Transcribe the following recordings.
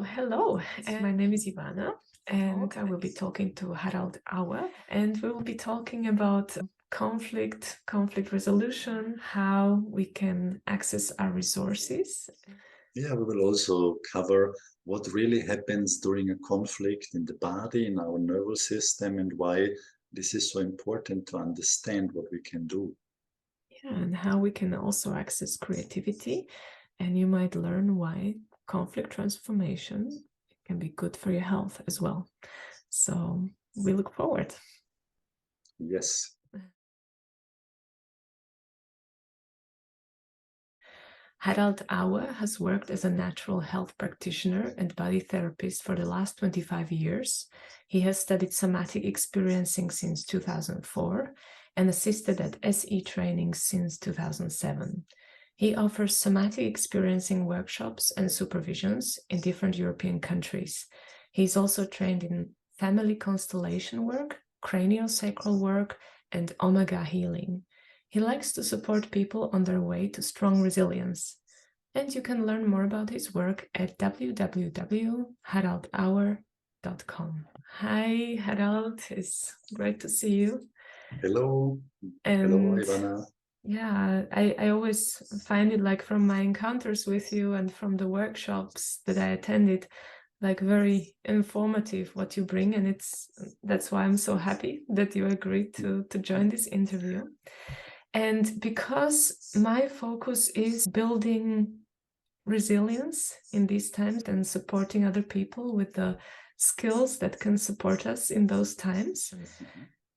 hello, and my name is Ivana, and I will be talking to Harald Auer, and we will be talking about conflict resolution, how we can access our resources. Yeah, we will also cover what really happens during a conflict in the body, in our nervous system, and why this is so important to understand what we can do. Yeah, and how we can also access creativity, and you might learn why conflict transformation can be good for your health as well. So we look forward. Yes. Harald Auer has worked as a natural health practitioner and body therapist for the last 25 years. He has studied somatic experiencing since 2004 and assisted at SE training since 2007. He offers somatic experiencing workshops and supervisions in different European countries. He's also trained in family constellation work, craniosacral work, and omega healing. He likes to support people on their way to strong resilience. And you can learn more about his work at www.haraldauer.com. Hi, Harald. It's great to see you. Hello. And hello, Ivana. Yeah, I always find it, like, from my encounters with you and from the workshops that I attended, like, very informative what you bring, and that's why I'm so happy that you agreed to join this interview. And because my focus is building resilience in these times and supporting other people with the skills that can support us in those times,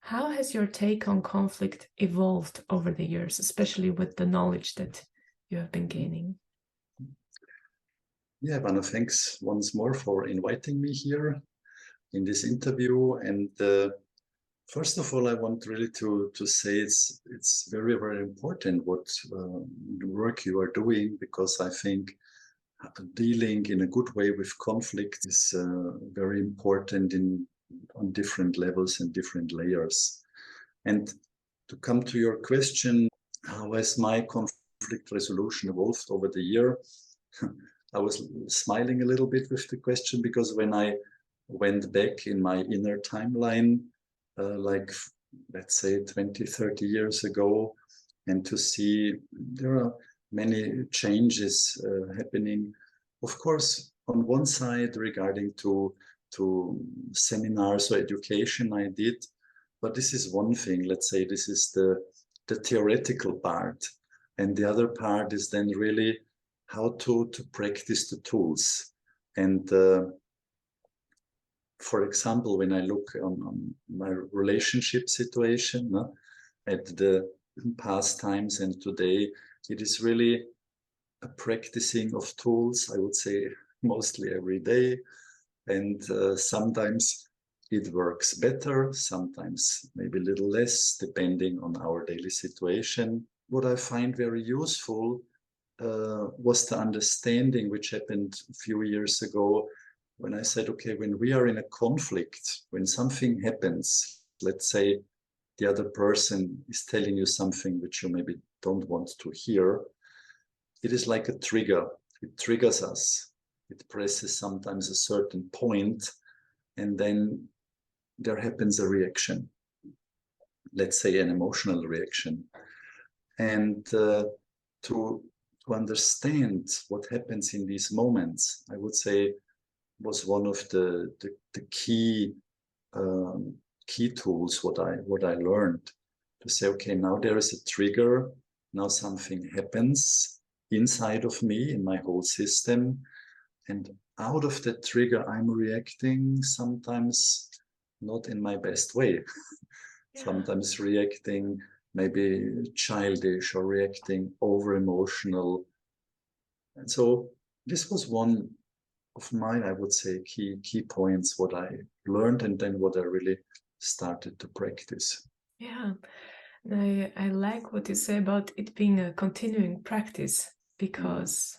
how has your take on conflict evolved over the years, especially with the knowledge that you have been gaining? Yeah, Ivana, thanks once more for inviting me here in this interview. And first of all, I want really to say it's very, very important what the work you are doing, because I think dealing in a good way with conflict is very important on different levels and different layers. And to come to your question, how has my conflict resolution evolved over the year? I was smiling a little bit with the question, because when I went back in my inner timeline, like, let's say 20, 30 years ago, and to see there are many changes happening. Of course, on one side, regarding to seminars or education I did, but this is one thing. Let's say this is the theoretical part, and the other part is then really how to practice the tools. And for example, when I look on my relationship situation at the past times and today, it is really a practicing of tools, I would say, mostly every day. And sometimes it works better, sometimes maybe a little less, depending on our daily situation. What I find very useful was the understanding which happened a few years ago, when I said, okay, when we are in a conflict, when something happens, let's say the other person is telling you something which you maybe don't want to hear, it is like a trigger. It triggers us. It presses sometimes a certain point, and then there happens a reaction. Let's say an emotional reaction. And to understand what happens in these moments, I would say, was one of the key tools what I learned, to say, okay, now there is a trigger, now something happens inside of me, in my whole system, and out of that trigger I'm reacting, sometimes not in my best way. Yeah. Sometimes reacting maybe childish or reacting over emotional. And so this was one of mine, I would say, key points, what I learned, and then what I really started to practice. Yeah, I like what you say about it being a continuing practice, because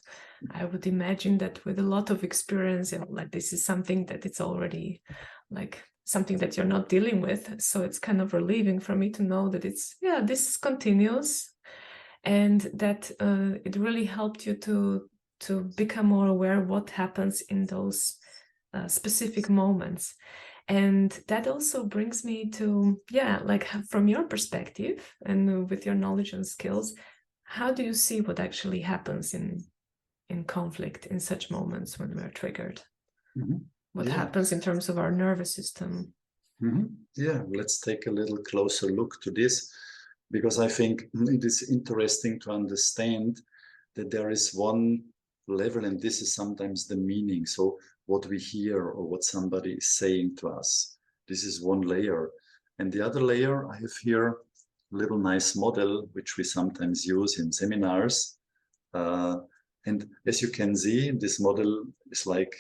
I would imagine that with a lot of experience, like, this is something that it's already like something that you're not dealing with. So it's kind of relieving for me to know that this is continuous, and that it really helped you to to become more aware what happens in those specific moments. And that also brings me to, like from your perspective and with your knowledge and skills, how do you see what actually happens in conflict, in such moments when we're triggered? What happens in terms of our nervous system? Yeah, let's take a little closer look to this, because I think it is interesting to understand that there is one level, and this is sometimes the meaning. So what we hear or what somebody is saying to us, this is one layer. And the other layer, I have here a little nice model, which we sometimes use in seminars. And as you can see, this model is like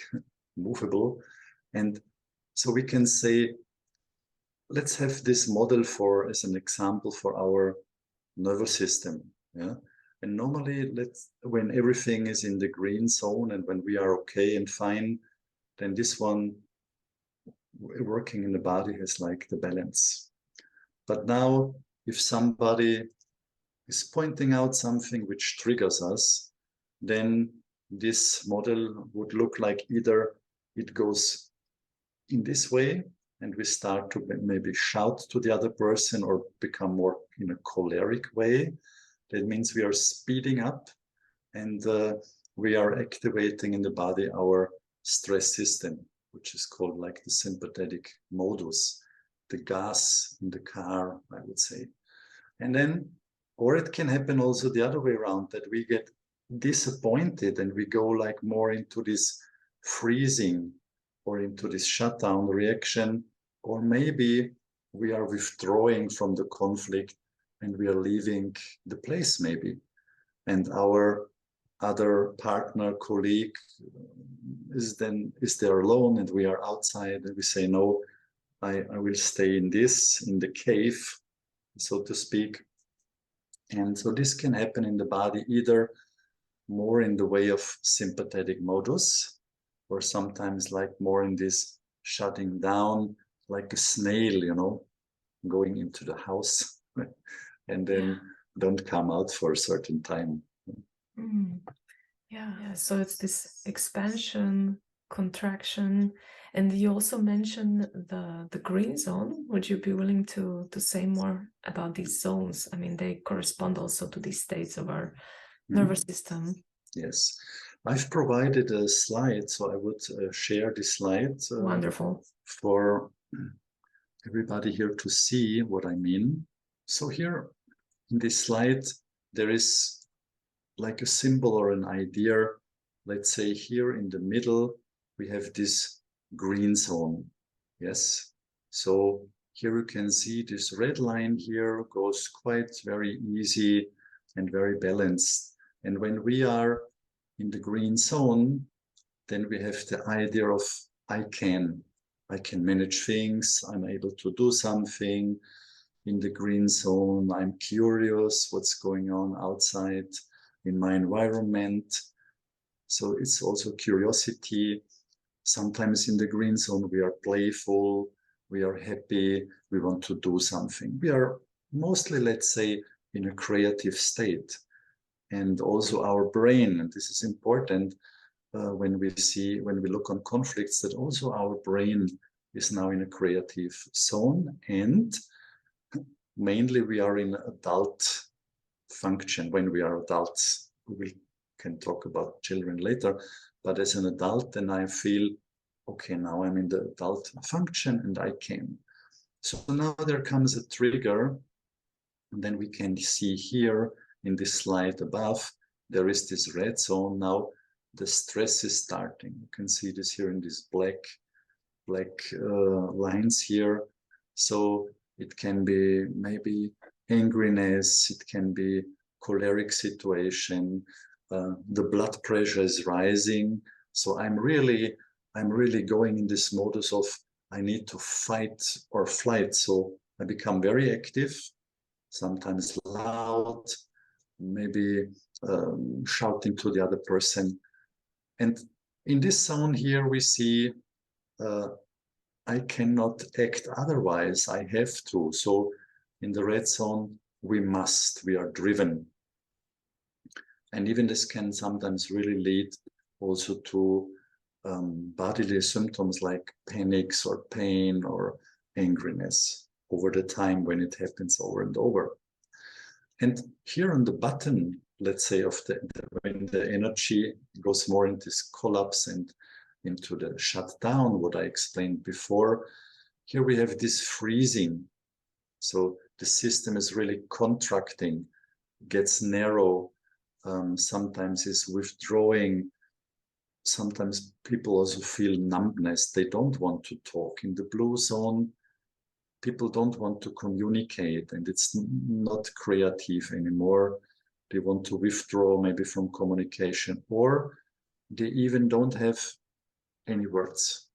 movable. And so we can say, let's have this model as an example for our nervous system. Yeah. And normally, when everything is in the green zone and when we are okay and fine, then this one working in the body has like the balance. But now, if somebody is pointing out something which triggers us, then this model would look like either it goes in this way and we start to maybe shout to the other person or become more in a choleric way. That means we are speeding up and we are activating in the body our stress system, which is called like the sympathetic modus, the gas in the car, I would say. And then, or it can happen also the other way around, that we get disappointed and we go like more into this freezing or into this shutdown reaction, or maybe we are withdrawing from the conflict and we are leaving the place maybe. And our other partner, colleague is there alone and we are outside and we say, no, I will stay in the cave, so to speak. And so this can happen in the body either more in the way of sympathetic modus, or sometimes like more in this shutting down, like a snail, going into the house and then don't come out for a certain time. Yeah, so it's this expansion, contraction, and you also mentioned the green zone. Would you be willing to say more about these zones? I mean, they correspond also to these states of our nervous system. Yes, I've provided a slide, so I would share this slide. Wonderful. For everybody here to see what I mean. So here in this slide, there is like a symbol or an idea. Let's say here in the middle, we have this green zone. Yes. So here you can see this red line here goes quite very easy and very balanced. And when we are in the green zone, then we have the idea of I can manage things. I'm able to do something in the green zone. I'm curious what's going on outside in my environment. So it's also curiosity. Sometimes in the green zone, we are playful, we are happy, we want to do something. We are mostly, let's say, in a creative state. And also our brain, and this is important, when we look on conflicts, that also our brain is now in a creative zone, and mainly we are in adult function. When we are adults, we can talk about children later, but as an adult, then I feel, okay, now I'm in the adult function and I can. So now there comes a trigger, and then we can see here in this slide above, there is this red zone. Now the stress is starting. You can see this here in these black lines here. So it can be maybe angriness, it can be choleric situation, the blood pressure is rising. So I'm really going in this modus of I need to fight or flight. So I become very active, sometimes loud, maybe shouting to the other person. And in this zone here, we see I cannot act otherwise. I have to. So in the red zone, we are driven. And even this can sometimes really lead also to bodily symptoms like panics or pain or angriness over the time when it happens over and over. And here on the button, let's say, of when the energy goes more into this collapse and into the shutdown, what I explained before, here we have this freezing. So the system is really contracting, gets narrow, sometimes is withdrawing. Sometimes people also feel numbness. They don't want to talk. In the blue zone, people don't want to communicate, and it's not creative anymore. They want to withdraw maybe from communication, or they even don't have any words.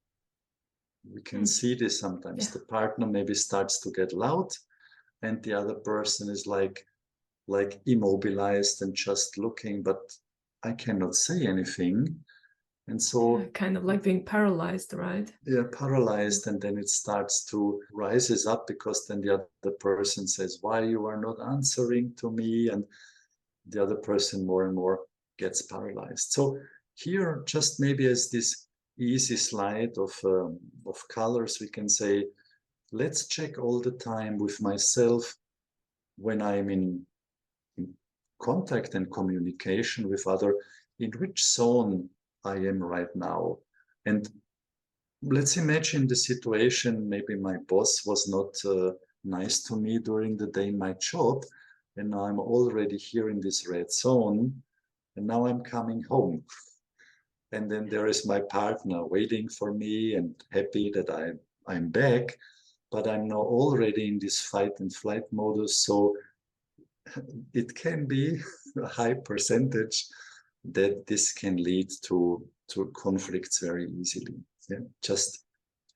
We can see this sometimes. The partner maybe starts to get loud, and the other person is like immobilized and just looking, but I cannot say anything. And so kind of like being paralyzed, right? Yeah, paralyzed, and then it starts to rises up, because then the other person says, why you are not answering to me? And the other person more and more gets paralyzed. So here, just maybe as this easy slide of colors, we can say, let's check all the time with myself when I'm in contact and communication with other, in which zone I am right now. And let's imagine the situation, maybe my boss was not nice to me during the day in my job, and now I'm already here in this red zone, and now I'm coming home. And then there is my partner waiting for me and happy that I'm back, but I'm now already in this fight and flight modus. So it can be a high percentage that this can lead to conflicts very easily. Yeah, just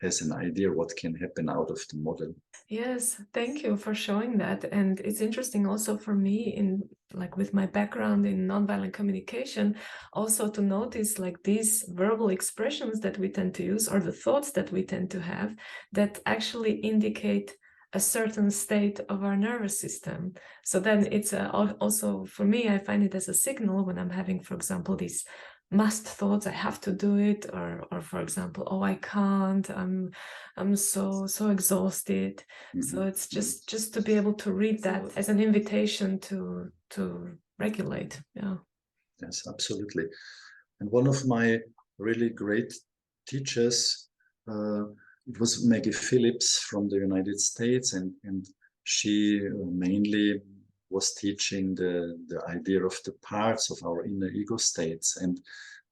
as an idea what can happen out of the model. Yes, thank you for showing that. And it's interesting also for me, in like with my background in nonviolent communication, also to notice like these verbal expressions that we tend to use, or the thoughts that we tend to have, that actually indicate a certain state of our nervous system. So then it's also, for me, I find it as a signal when I'm having, for example, these must thoughts, I have to do it, or for example, oh, I can't, I'm so exhausted. So it's just to be able to read that as an invitation to regulate. Yeah. Yes, absolutely. And one of my really great teachers, it was Maggie Phillips from the United States, and she mainly was teaching the idea of the parts of our inner ego states. And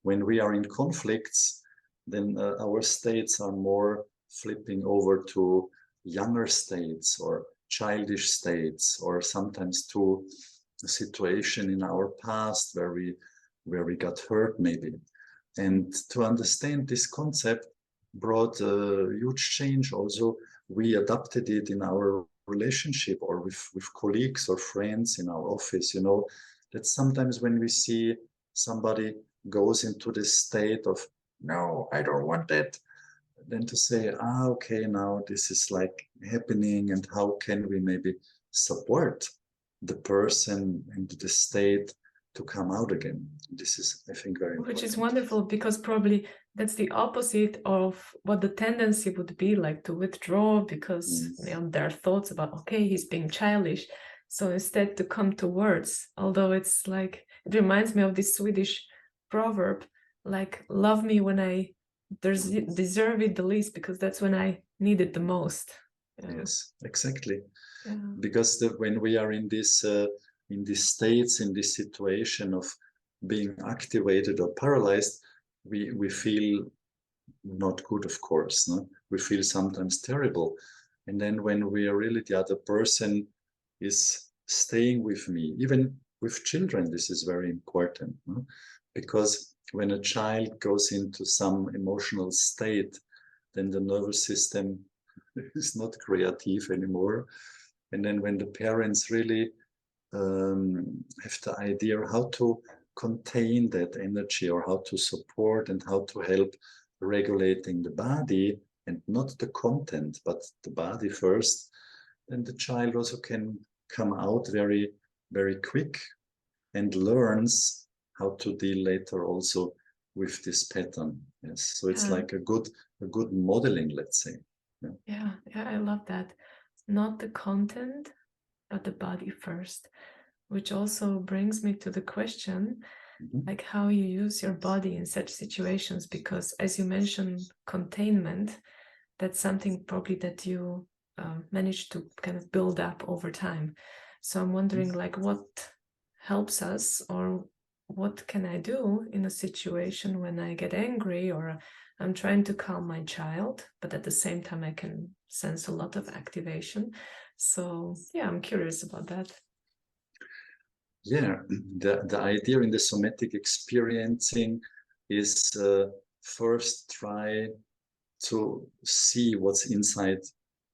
when we are in conflicts, then our states are more flipping over to younger states or childish states, or sometimes to a situation in our past where we got hurt maybe. And to understand this concept brought a huge change. Also, we adapted it in our relationship or with colleagues or friends in our office. You know, that sometimes when we see somebody goes into this state of, no, I don't want that, then to say, okay, now this is like happening, and how can we maybe support the person into the state to come out again. This is, I think, very important. Which is wonderful, because probably that's the opposite of what the tendency would be, like to withdraw because you know, there are thoughts about, okay, he's being childish. So instead to come to words, although it's like, it reminds me of this Swedish proverb, like, love me when I deserve it the least, because that's when I need it the most. Yeah. Yes, exactly. Yeah. Because when we are in these states, in this situation of being activated or paralyzed, we feel not good, of course. No? We feel sometimes terrible. And then when we are really, the other person is staying with me, even with children, this is very important. No? Because when a child goes into some emotional state, then the nervous system is not creative anymore. And then when the parents really have the idea how to contain that energy, or how to support and how to help regulating the body, and not the content, but the body first, then the child also can come out very, very quick. and learns how to deal later also with this pattern. Yes, so it's like a good modeling, let's say. Yeah, I love that. Not the content, but the body first, which also brings me to the question, like how you use your body in such situations, because as you mentioned, containment, that's something probably that you managed to kind of build up over time. So I'm wondering, like, what helps us, or what can I do in a situation when I get angry, or I'm trying to calm my child, but at the same time I can sense a lot of activation. So yeah, I'm curious about that. Yeah, the idea in the somatic experiencing is first try to see what's inside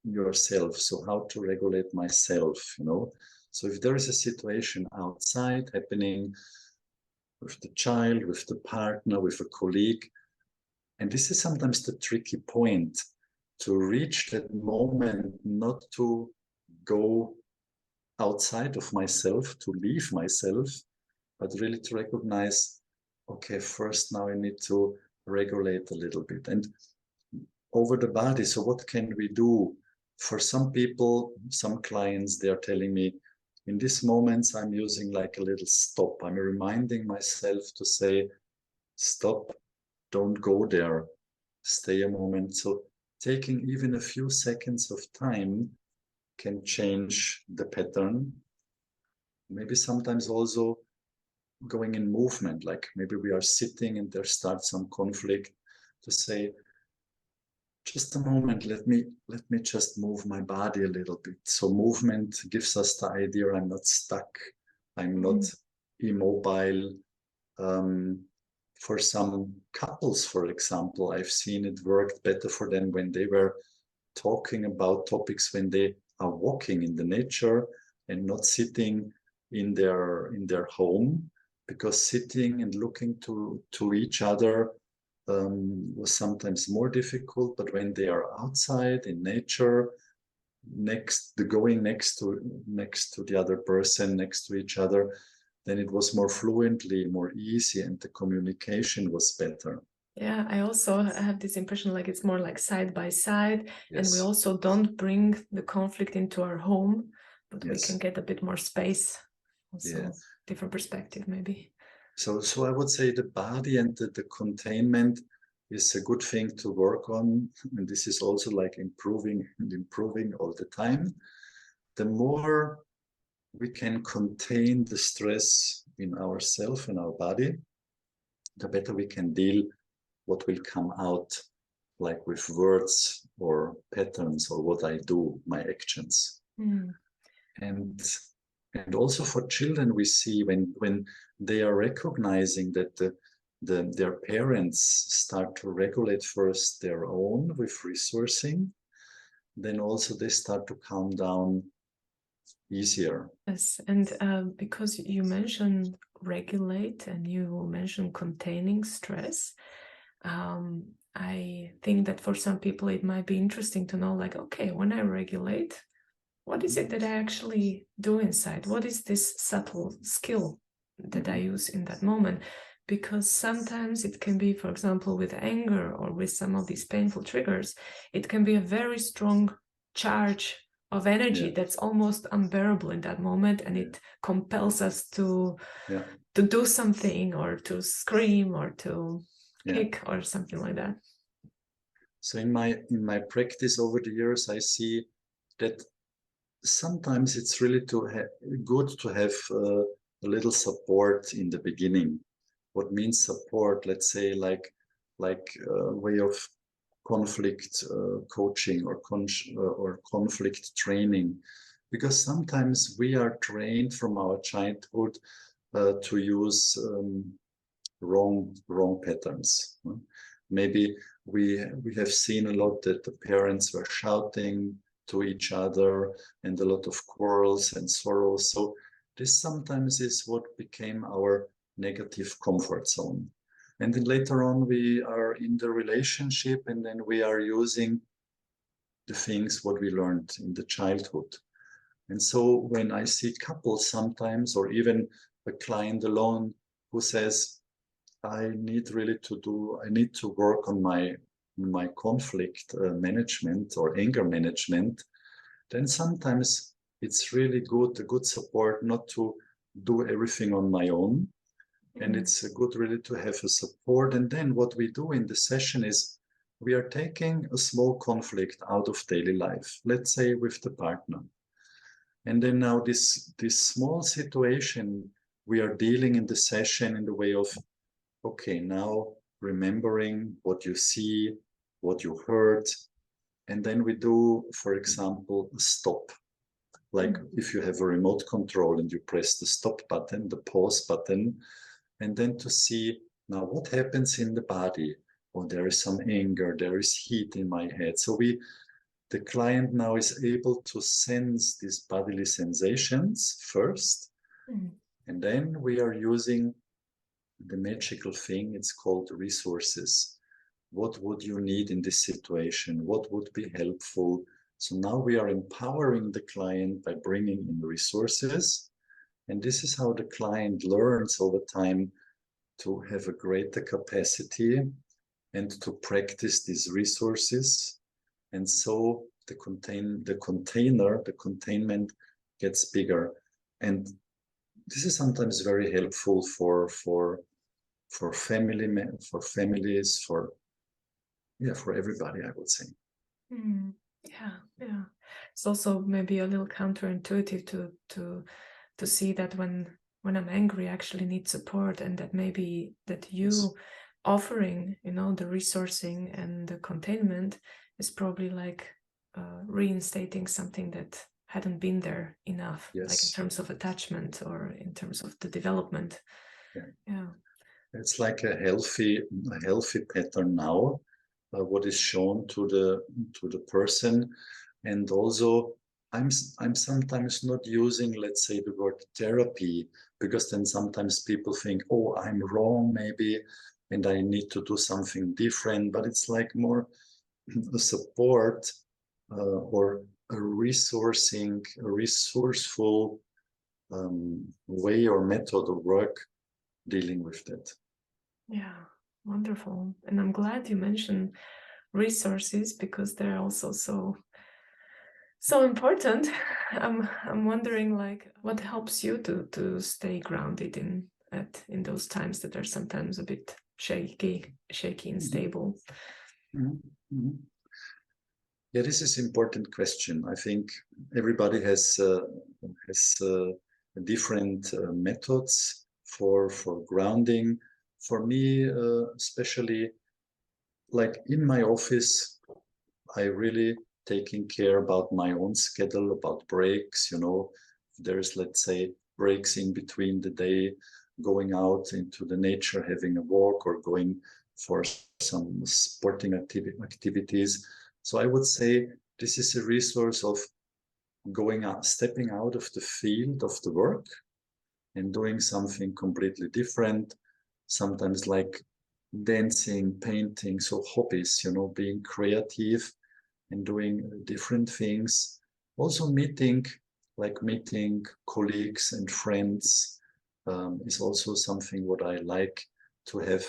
yourself. So how to regulate myself, you know. So if there is a situation outside happening with the child, with the partner, with a colleague, and this is sometimes the tricky point, to reach that moment, not to go outside of myself, to leave myself, but really to recognize, okay, first now I need to regulate a little bit. And over the body, so what can we do? For some people, some clients, they are telling me, in these moments, I'm using like a little stop. I'm reminding myself to say, stop, don't go there, stay a moment. So taking even a few seconds of time can change the pattern. Maybe sometimes also going in movement, like maybe we are sitting and there starts some conflict, to say, just a moment, let me just move my body a little bit. So movement gives us the idea I'm not stuck, I'm not immobile. For some couples, for example, I've seen it worked better for them when they were talking about topics when they are walking in the nature and not sitting in their home, because sitting and looking to each other was sometimes more difficult. But when they are outside in nature, going next to the other person, next to each other, then it was more fluently, more easy, and the communication was better. Yeah, I also have this impression like it's more like side by side, Yes. and we also don't bring the conflict into our home, but Yes. we can get a bit more space. Also, Yeah. different perspective maybe. So I would say the body and the containment is a good thing to work on, and this is also like improving all the time. The more we can contain the stress in ourselves and our body, the better we can deal what will come out, like with words or patterns or what I do, my actions. And also for children, we see when they are recognizing that their parents start to regulate first their own with resourcing, then also they start to calm down easier. Yes, and because you mentioned regulate and you mentioned containing stress, I think that for some people it might be interesting to know, like, okay, when I regulate, what is it that I actually do inside? What is this subtle skill that I use in that moment? Because sometimes it can be, for example, with anger or with some of these painful triggers, it can be a very strong charge of energy that's almost unbearable in that moment, and it compels us to do something, or to scream, or to kick, or something like that. So in my practice over the years, I see that sometimes it's really good to have a little support in the beginning. What means support? Let's say like a way of conflict coaching or conflict training, because sometimes we are trained from our childhood to use wrong patterns. Maybe we have seen a lot that the parents were shouting to each other and a lot of quarrels and sorrows. So this sometimes is what became our negative comfort zone. And then later on, we are in the relationship, and then we are using the things what we learned in the childhood. And so when I see couples sometimes, or even a client alone who says, I need to work on my conflict management or anger management, then sometimes it's really a good support not to do everything on my own. And it's good really to have a support. And then what we do in the session is we are taking a small conflict out of daily life, let's say with the partner. And then now this small situation we are dealing in the session in the way of, okay, now remembering what you see, what you heard. And then we do, for example, a stop. Like if you have a remote control and you press the stop button, the pause button, and then to see now what happens in the body. Oh, there is some anger, there is heat in my head. So the client now is able to sense these bodily sensations first. And then we are using the magical thing, it's called resources. What would you need in this situation? What would be helpful? So now we are empowering the client by bringing in resources. And this is how the client learns over time to have a greater capacity and to practice these resources. And so the containment gets bigger. And this is sometimes very helpful for families, for everybody, I would say. Yeah. It's also maybe a little counterintuitive to see that when I'm angry, I actually need support, and that maybe that you offering, the resourcing and the containment is probably like reinstating something that hadn't been there enough, like in terms of attachment or in terms of the development. Yeah. It's like a healthy pattern now, what is shown to the person. And also I'm sometimes not using, let's say, the word therapy, because then sometimes people think, oh, I'm wrong maybe, and I need to do something different. But it's like more a support or a resourceful way or method of work dealing with that. Yeah, wonderful. And I'm glad you mentioned resources, because they're also so important. I'm wondering, like, what helps you to stay grounded in those times that are sometimes a bit shaky and stable. Yeah, this is an important question. I think everybody has different methods for grounding. For me, especially, like in my office, I really taking care about my own schedule, about breaks. There's, let's say, breaks in between the day, going out into the nature, having a walk, or going for some sporting activities. So I would say this is a resource of going out, stepping out of the field of the work and doing something completely different. Sometimes like dancing, painting, so hobbies, being creative and doing different things. Also meeting colleagues and friends is also something what I like, to have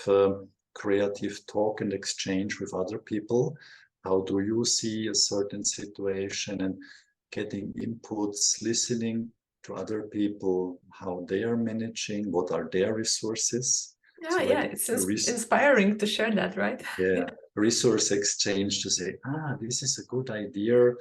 creative talk and exchange with other people. How do you see a certain situation, and getting inputs, listening to other people, how they are managing, what are their resources. It's inspiring to share that, right? Resource exchange, to say, this is a good idea.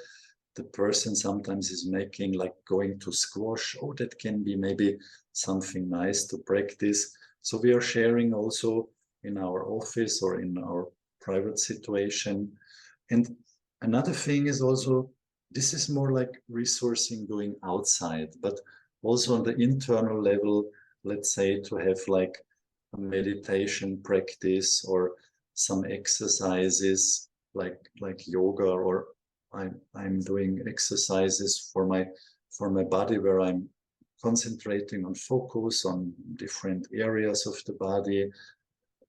The person sometimes is making, like going to squash. Oh, that can be maybe something nice to practice. So we are sharing also in our office or in our private situation. And another thing is also, this is more like resourcing doing outside, but also on the internal level, let's say, to have like a meditation practice or some exercises like yoga, or I'm doing exercises for my body where I'm concentrating on focus on different areas of the body.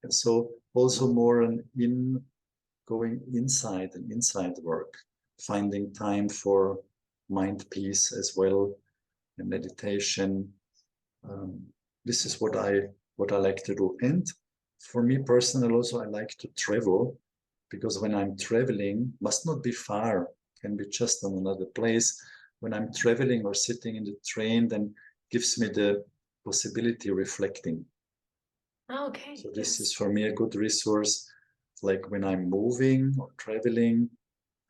And so also more going inside and inside work, finding time for mind peace as well, and meditation. this is what I like to do. And for me personally also, I like to travel, because when I'm traveling, must not be far, can be just on another place. When I'm traveling or sitting in the train, then gives me the possibility of reflecting. Okay. So this is for me a good resource. Like when I'm moving or traveling,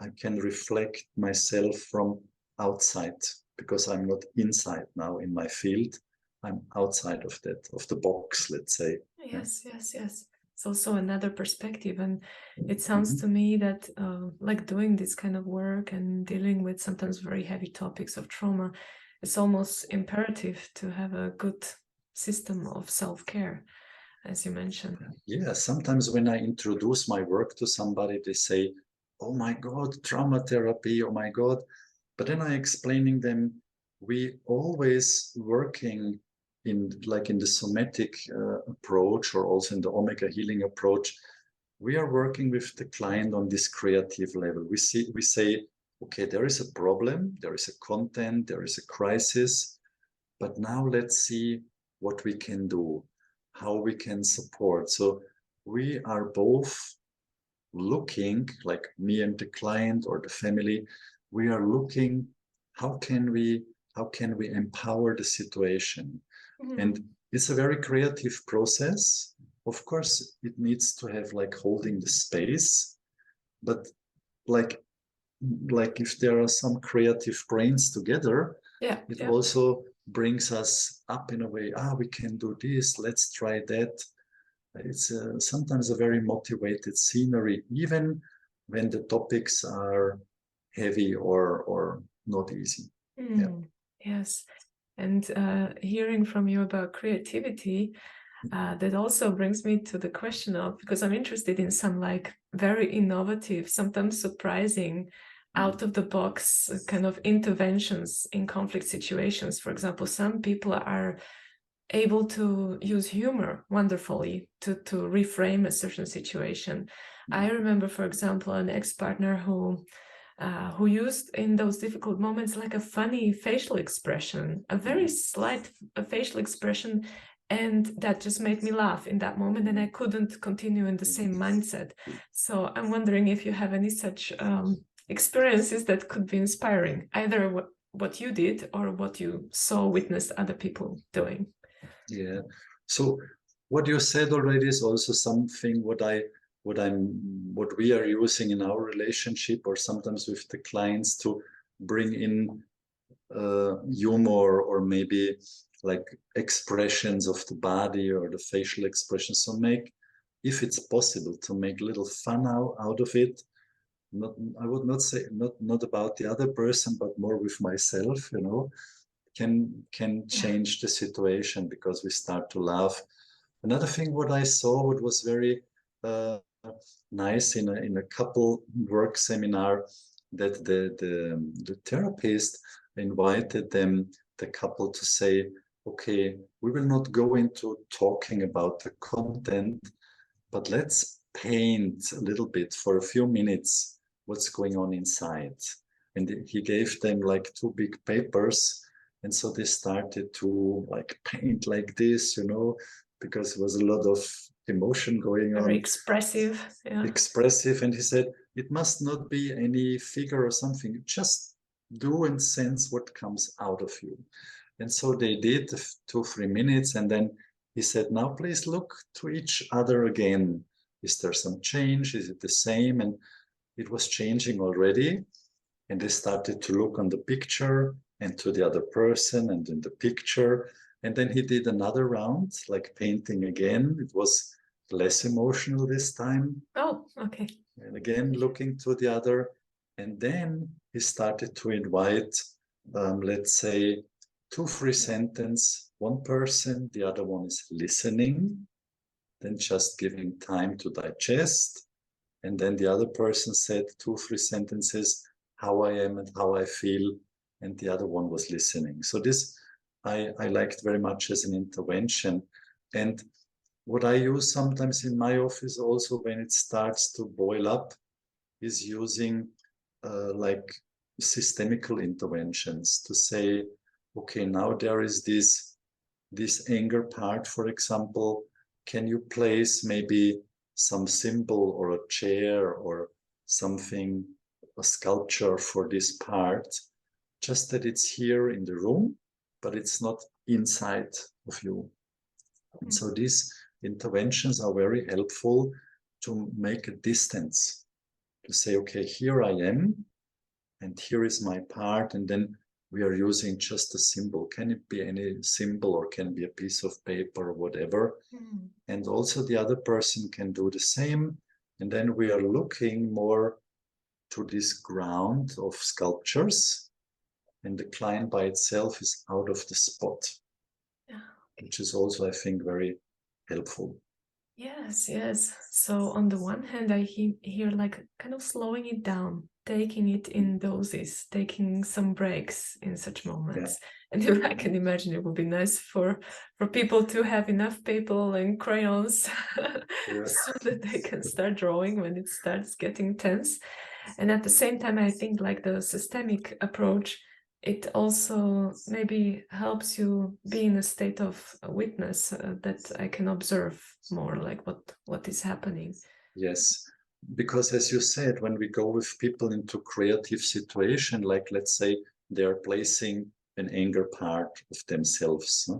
I can reflect myself from outside, because I'm not inside now in my field. I'm outside of that, of the box, let's say. Yes, yes, yes. It's also another perspective, and it sounds to me that like doing this kind of work and dealing with sometimes very heavy topics of trauma, it's almost imperative to have a good system of self-care, as you mentioned. Yeah, sometimes when I introduce my work to somebody, they say, oh my God, trauma therapy, oh my God. But then I explaining them, we always working in the somatic approach, or also in the Omega healing approach, we are working with the client on this creative level. We say, okay, there is a problem, there is a content, there is a crisis, but now let's see what we can do, how we can support. So we are both looking, like me and the client or the family, we are looking, how can we empower the situation? And it's a very creative process. Of course, it needs to have like holding the space, but like if there are some creative brains together, it also brings us up in a way. We can do this, let's try that. It's sometimes a very motivated scenery, even when the topics are heavy or not easy. Yes. And hearing from you about creativity, that also brings me to the question of, because I'm interested in some like very innovative, sometimes surprising, out of the box kind of interventions in conflict situations. For example, some people are able to use humor wonderfully to reframe a certain situation. I remember, for example, an ex-partner who used in those difficult moments like a funny facial expression, a very slight facial expression, and that just made me laugh in that moment, and I couldn't continue in the same mindset. So I'm wondering if you have any such experiences that could be inspiring, either what you did or what you saw, witnessed other people doing. Yeah. So what you said already is also something what we are using in our relationship, or sometimes with the clients, to bring in humor, or maybe like expressions of the body or the facial expressions. So if it's possible, to make little fun out of it. I would not say not about the other person, but more with myself, can change the situation, because we start to laugh. Another thing what I saw, what was very nice in a couple work seminar, that the therapist invited the couple to say, okay, we will not go into talking about the content, but let's paint a little bit for a few minutes what's going on inside. And he gave them like 2 big papers, and so they started to like paint like this, because there was a lot of emotion going on. Very expressive. Yeah. Expressive. And he said, it must not be any figure or something. Just do and sense what comes out of you. And so they did 2-3 minutes. And then he said, now please look to each other again. Is there some change? Is it the same? And it was changing already. And they started to look on the picture and to the other person and in the picture. And then he did another round, like painting again. It was less emotional this time. Oh, okay. And again, looking to the other. And then he started to invite, let's say, 2-3 sentences. One person, the other one is listening, then just giving time to digest. And then the other person said 2-3 sentences, how I am and how I feel. And the other one was listening. So this I liked very much as an intervention. And what I use sometimes in my office also, when it starts to boil up, is using like systemical interventions to say, okay, now there is this this anger part, for example, can you place maybe some symbol or a chair or something, a sculpture for this part, just that it's here in the room, but it's not inside of you. And so these interventions are very helpful to make a distance, to say, okay, here I am, and here is my part, and then we are using just a symbol. Can it be any symbol, or can it be a piece of paper or whatever? And also the other person can do the same. And then we are looking more to this ground of sculptures, and the client by itself is out of the spot, which is also, I think, very helpful. Yes, yes. So on the one hand, I hear like kind of slowing it down, taking it in doses, taking some breaks in such moments. Yeah. And I can imagine it would be nice for people to have enough paper and crayons so that they can start drawing when it starts getting tense. And at the same time, I think like the systemic approach, it also maybe helps you be in a state of witness that I can observe more, like what is happening. Yes, because as you said, when we go with people into creative situation, like let's say they are placing an anger part of themselves,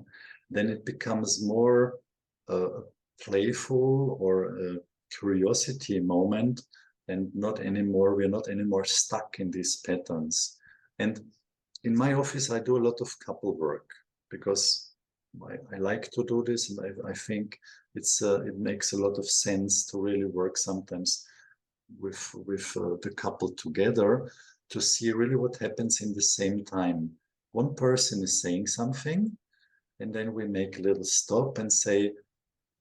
then it becomes more playful or a curiosity moment, and we're not anymore stuck in these patterns. And in my office, I do a lot of couple work because I like to do this, and I think it makes a lot of sense to really work sometimes with the couple together to see really what happens in the same time. One person is saying something, and then we make a little stop and say,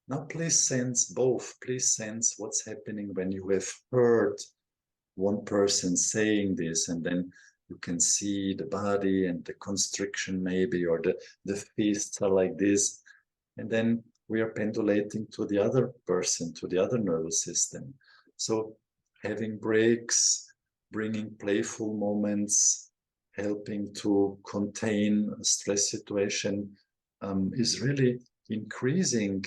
now please sense both. Please sense what's happening when you have heard one person saying this, and then you can see the body and the constriction maybe, or the fists are like this. And then we are pendulating to the other person, to the other nervous system. So having breaks, bringing playful moments, helping to contain a stress situation is really increasing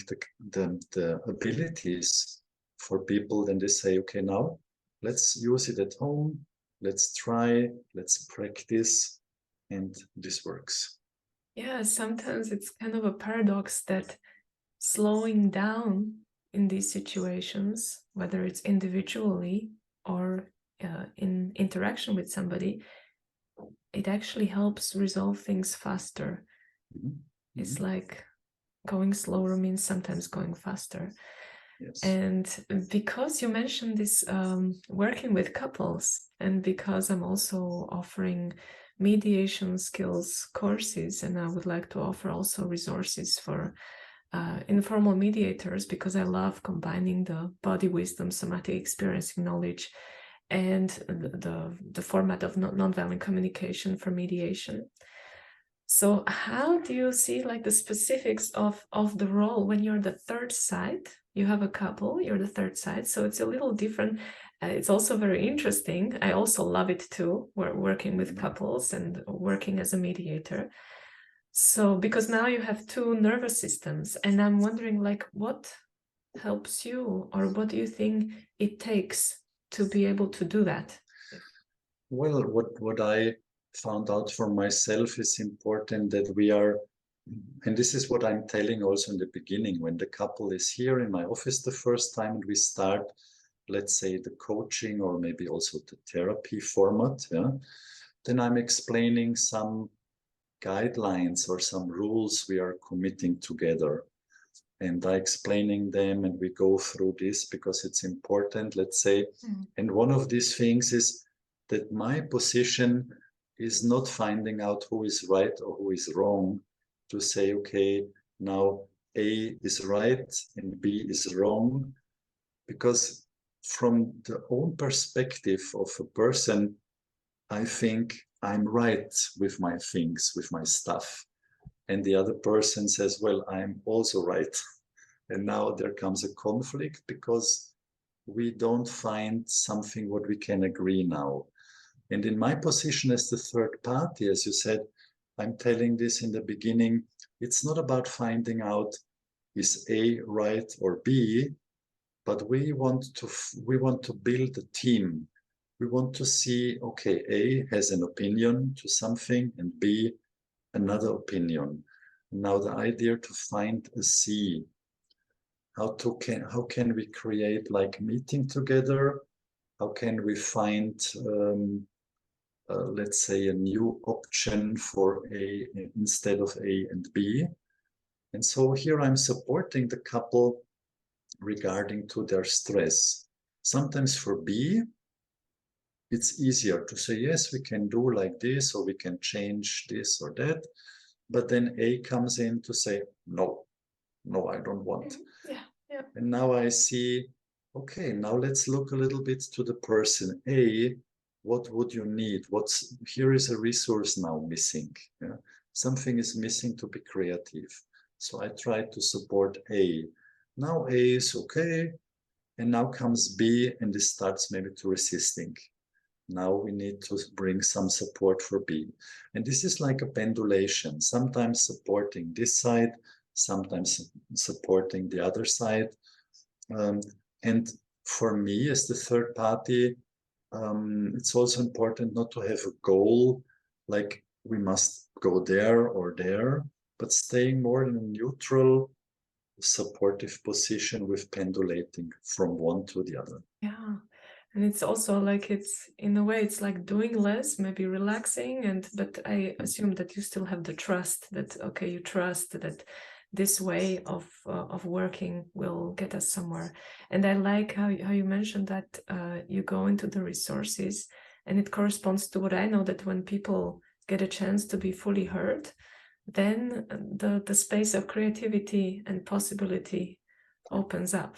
the abilities for people. Then they say, okay, now let's use it at home. Let's try, let's practice, and this works. Yeah, sometimes it's kind of a paradox that slowing down in these situations, whether it's individually or in interaction with somebody, it actually helps resolve things faster. Mm-hmm. It's like going slower means sometimes going faster. Yes. And because you mentioned this working with couples, and because I'm also offering mediation skills courses, and I would like to offer also resources for informal mediators, because I love combining the body wisdom, somatic experiencing knowledge, and the format of nonviolent communication for mediation. So how do you see like the specifics of the role when you're the third side? You have a couple, you're the third side, so it's a little different. It's also very interesting. I also love it too. We're working with couples and working as a mediator. So because now you have two nervous systems, and I'm wondering like what helps you, or what do you think it takes to be able to do that? Well, what I found out for myself is important that we are, and this is what I'm telling also in the beginning, when the couple is here in my office the first time and we start, let's say, the coaching or maybe also the therapy format, then I'm explaining some guidelines or some rules we are committing together. And I explaining them, and we go through this because it's important, let's say. And one of these things is that my position is not finding out who is right or who is wrong, to say, okay, now A is right and B is wrong, because from the own perspective of a person, I think I'm right with my things, with my stuff. And the other person says, well, I'm also right. And now there comes a conflict because we don't find something what we can agree now. And in my position as the third party, as you said, I'm telling this in the beginning, it's not about finding out is A right or B, but we want to build a team. We want to see, okay, A has an opinion to something and B another opinion. Now the idea to find a C. How can we create like meeting together? How can we find let's say a new option for A instead of A and B? And so here I'm supporting the couple regarding to their stress. Sometimes for B, it's easier to say, yes, we can do like this, or we can change this or that. But then A comes in to say, no, I don't want. Yeah, yeah. And now I see, okay, now let's look a little bit to the person. A, what would you need? Here is a resource now missing. Yeah? Something is missing to be creative. So I try to support A. Now A is okay. And now comes B and it starts maybe to resisting. Now we need to bring some support for B. And this is like a pendulation, sometimes supporting this side, sometimes supporting the other side. And for me as the third party, it's also important not to have a goal, like we must go there or there, but staying more in a neutral, supportive position with pendulating from one to the other. Yeah. And it's also like, it's in a way, it's like doing less, maybe relaxing, but I assume that you still have the trust that, okay, you trust that this way of working will get us somewhere. And I like how you mentioned that you go into the resources, and it corresponds to what I know, that when people get a chance to be fully heard, then the space of creativity and possibility opens up.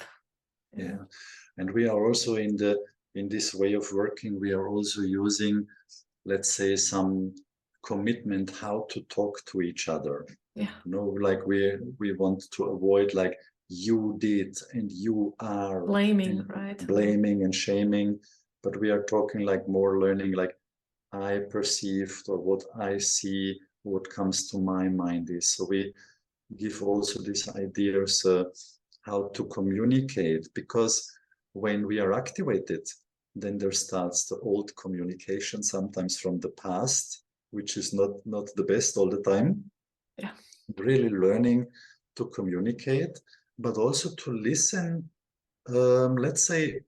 Yeah. And we are also in this way of working, we are also using, let's say, some commitment how to talk to each other. Yeah. You know, like we want to avoid like you did and you are blaming, right? Blaming and shaming, but we are talking like more learning, like I perceived or what I see, what comes to my mind is. So we give also these ideas how to communicate, because when we are activated, then there starts the old communication, sometimes from the past, which is not the best all the time. Yeah. Really learning to communicate, but also to listen. Let's say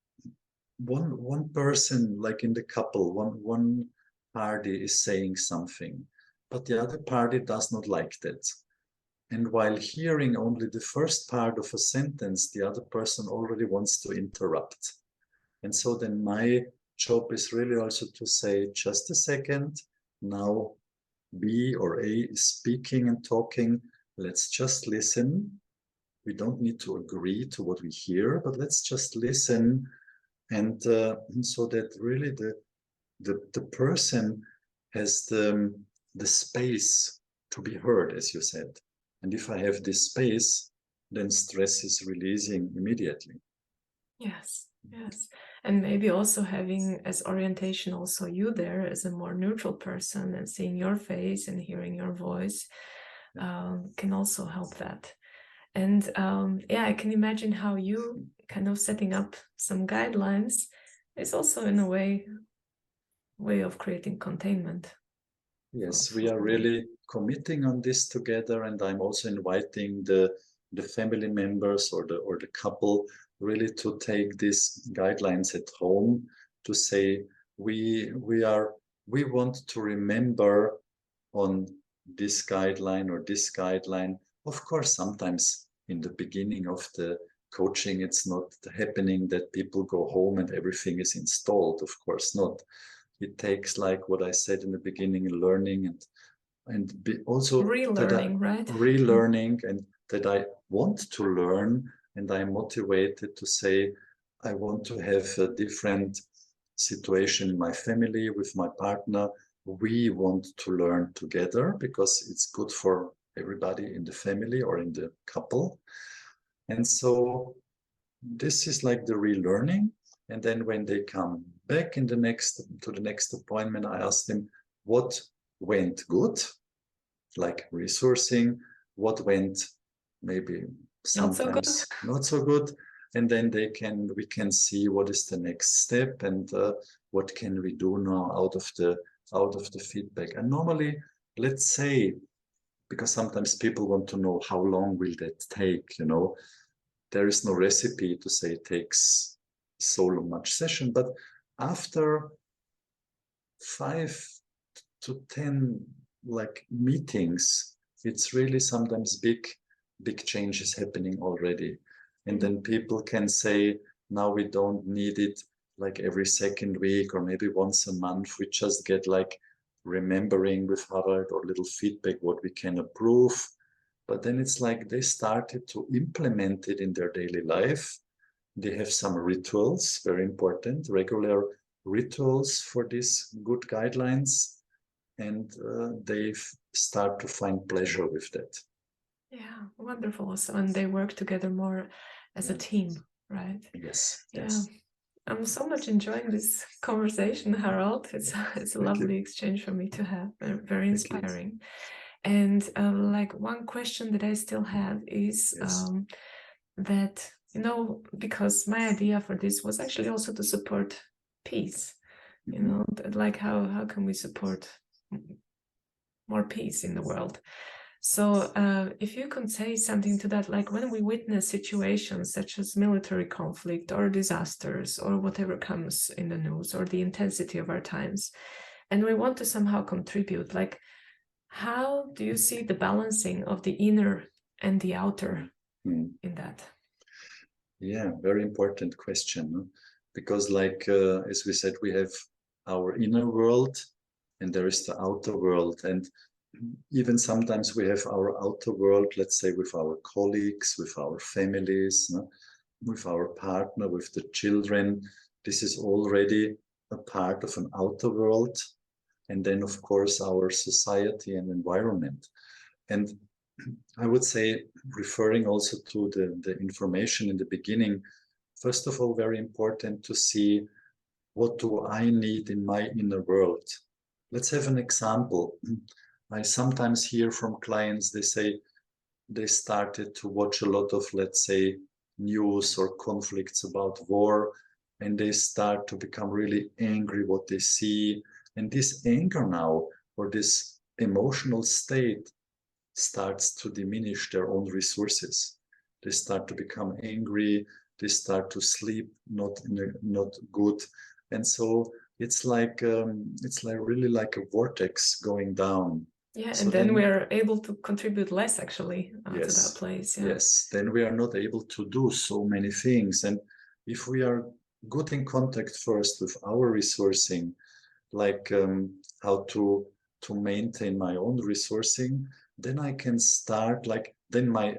one person, like in the couple, one party is saying something, but the other party does not like that. And while hearing only the first part of a sentence, the other person already wants to interrupt. And so then my job is really also to say, just a second, now B or A is speaking and talking, let's just listen. We don't need to agree to what we hear, but let's just listen. And so that really the person has the space to be heard, as you said. And if I have this space, then stress is releasing immediately. Yes, yes. And maybe also having as orientation also you there as a more neutral person, and seeing your face and hearing your voice can also help that. And yeah, I can imagine how you kind of setting up some guidelines is also in a way of creating containment. Yes, we are really committing on this together, and I'm also inviting the family members or the couple really to take these guidelines at home, to say we want to remember on this guideline or this guideline. Of course, sometimes in the beginning of the coaching, it's not happening that people go home and everything is installed. Of course not. It takes, like what I said in the beginning, learning and also relearning, right? Relearning, and that I want to learn, and I'm motivated to say I want to have a different situation in my family with my partner. We want to learn together because it's good for everybody in the family or in the couple. And so this is like the relearning. And then when they come back to the next appointment, I ask them what went good, like resourcing, what went maybe sometimes not so good, and then we can see what is the next step, and what can we do now out of the feedback. And normally, let's say, because sometimes people want to know how long will that take, you know, there is no recipe to say it takes so much session, but after 5 to 10 like meetings, it's really sometimes big changes happening already. And then people can say, now we don't need it like every second week or maybe once a month. We just get like remembering with Harald or little feedback what we can improve. But then it's like they started to implement it in their daily life. They have some rituals, very important, regular rituals for these good guidelines. And they start to find pleasure with that. Yeah, wonderful. So, and they work together more as a team, right? Yes. Yeah. Yes. I'm so much enjoying this conversation, Harald. It's a lovely exchange for me to have, very inspiring. And like one question that I still have is that, you know, because my idea for this was actually also to support peace, you know, like how can we support more peace in the world? So if you can say something to that, like when we witness situations such as military conflict or disasters or whatever comes in the news or the intensity of our times, and we want to somehow contribute, like how do you see the balancing of the inner and the outer in that? Yeah, very important question. Because like, as we said, we have our inner world and there is the outer world. And even sometimes we have our outer world, let's say with our colleagues, with our families, with our partner, with the children. This is already a part of an outer world. And then, of course, our society and environment. And I would say, referring also to the information in the beginning, first of all, very important to see what do I need in my inner world. Let's have an example. I sometimes hear from clients, they say they started to watch a lot of, let's say, news or conflicts about war, and they start to become really angry what they see. And this anger now, or this emotional state, starts to diminish their own resources. They start to become angry, they start to sleep not good. And so it's like really like a vortex going down. Yeah, so and then we are able to contribute less actually to that place. Yeah. Yes, then we are not able to do so many things. And if we are good in contact first with our resourcing, like how to maintain my own resourcing, then I can start like, then my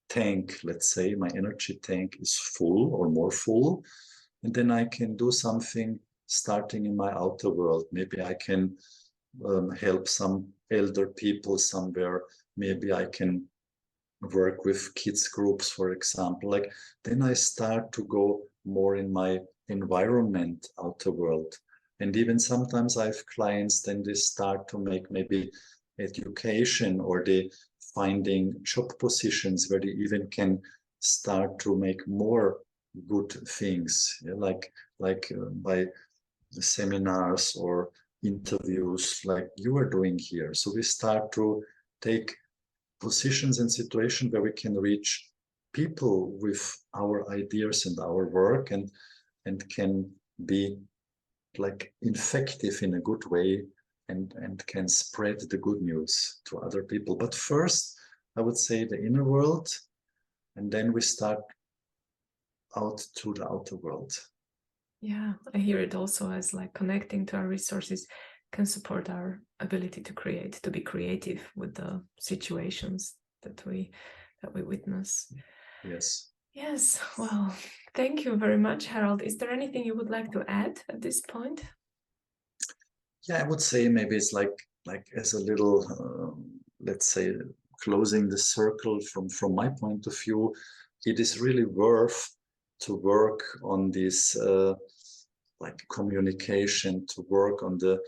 tank, let's say, my energy tank is full or more full. And then I can do something starting in my outer world. Maybe I can help some elder people somewhere. Maybe I can work with kids groups, for example. Like, then I start to go more in my environment, outer world. And even sometimes I have clients, then they start to make maybe education, or they finding job positions where they even can start to make more good things, like by seminars or interviews like you are doing here. So we start to take positions and situations where we can reach people with our ideas and our work, and can be like effective in a good way, and can spread the good news to other people. But first, I would say the inner world, and then we start out to the outer world. Yeah, I hear it also as like connecting to our resources can support our ability to create, to be creative with the situations that we witness. Yes. Yes, well, thank you very much, Harald. Is there anything you would like to add at this point? Yeah, I would say maybe it's like as a little, let's say, closing the circle from my point of view, it is really worth to work on this like communication, to work on the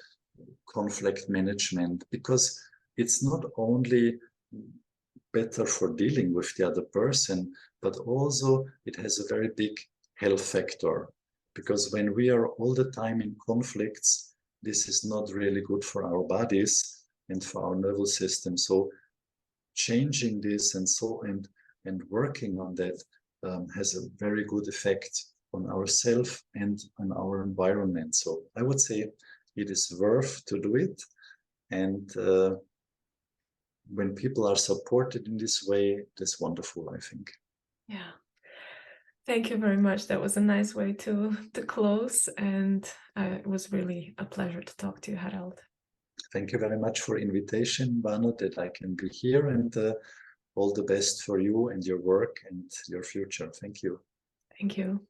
conflict management, because it's not only better for dealing with the other person, but also it has a very big health factor, because when we are all the time in conflicts, this is not really good for our bodies and for our nervous system. So changing this and working on that has a very good effect on ourselves and on our environment. So I would say it is worth to do it. And when people are supported in this way, that's wonderful, I think. Yeah. Thank you very much. That was a nice way to close. And it was really a pleasure to talk to you, Harald. Thank you very much for invitation, Ivana, that I can be here, and all the best for you and your work and your future. Thank you. Thank you.